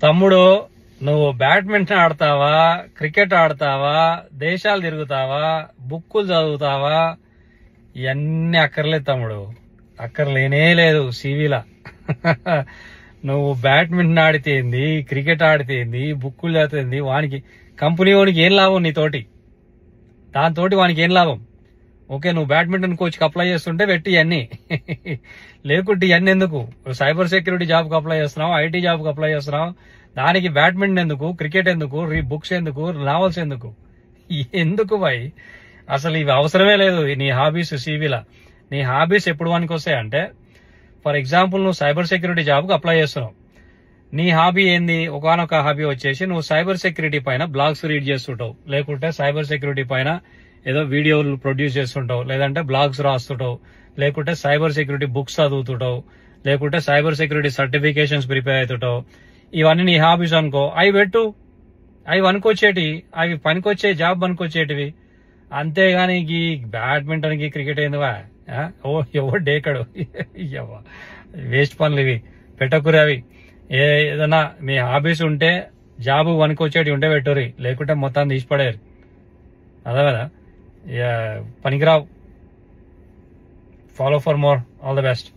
తమ్ముడు, నువ్వు badminton ఆడతావా, cricket ఆడతావా, దేశాలు తిరుగుతావా, బుక్కులు చదువుతావా, ఇవన్నీ అక్కర్లేదు తమ్ముడు, అక్కర్లేనే లేదు సివిలా. నువ్వు బ్యాడ్మింటన్ ఆడితేంది, క్రికెట్ ఆడితేంది, బుక్కులు చదివితేంది, వానికి కంపెనీ వానికి ఏం లాభం నీతోటి? దాంతోటి వానికి ఏం లాభం? ఓకే, నువ్వు బ్యాడ్మింటన్ కోచ్కి అప్లై చేస్తుంటే పెట్టి ఇవన్నీ, లేకుంటే ఇవన్నీ ఎందుకు? సైబర్ సెక్యూరిటీ జాబ్కి అప్లై చేస్తున్నావు, ఐటీ జాబ్కి అప్లై చేస్తున్నావు, దానికి బ్యాడ్మింటన్ ఎందుకు, క్రికెట్ ఎందుకు, బుక్స్ ఎందుకు, నావల్స్ ఎందుకు? ఎందుకు బాయ్? అసలు ఇవి అవసరమే లేదు నీ హాబీస్ సివిలా. నీ హాబీస్ ఎప్పుడు వానికి వస్తాయంటే, ఫర్ ఎగ్జాంపుల్ నువ్వు సైబర్ సెక్యూరిటీ జాబ్కి అప్లై చేస్తున్నావు. నీ హాబీ ఏంది? ఒకనొక హాబీ వచ్చేసి నువ్వు సైబర్ సెక్యూరిటీ పైన బ్లాగ్స్ రీడ్ చేస్తుంటావు, లేకుంటే సైబర్ సెక్యూరిటీ పైన ఏదో వీడియోలు ప్రొడ్యూస్ చేస్తుంటావు, లేదంటే బ్లాగ్స్ రాస్తుంటావు, లేకుంటే సైబర్ సెక్యూరిటీ బుక్స్ చదువుతుంటావు, లేకుంటే సైబర్ సెక్యూరిటీ సర్టిఫికేషన్స్ ప్రిపేర్ అవుతుంటావు. ఇవన్నీ నీ హాబీస్ అనుకో, అవి పెట్టు, అవి పనికొచ్చేటి, అవి పనికొచ్చే జాబ్ పనికొచ్చేటివి. అంతేగాని ఈ బ్యాడ్మింటన్ కి క్రికెట్ ఏందివా? ఓ ఎవో డేకడు, వేస్ట్ పనులు ఇవి, పెట్టకురి అవి. ఏదైనా మీ హాబీస్ ఉంటే జాబ్ పనికొచ్చేటి ఉంటే పెట్టుర్రి, లేకుంటే మొత్తం తీసిపడేరు. అదే కదా, పనికిరావు. Follow for more. All the best.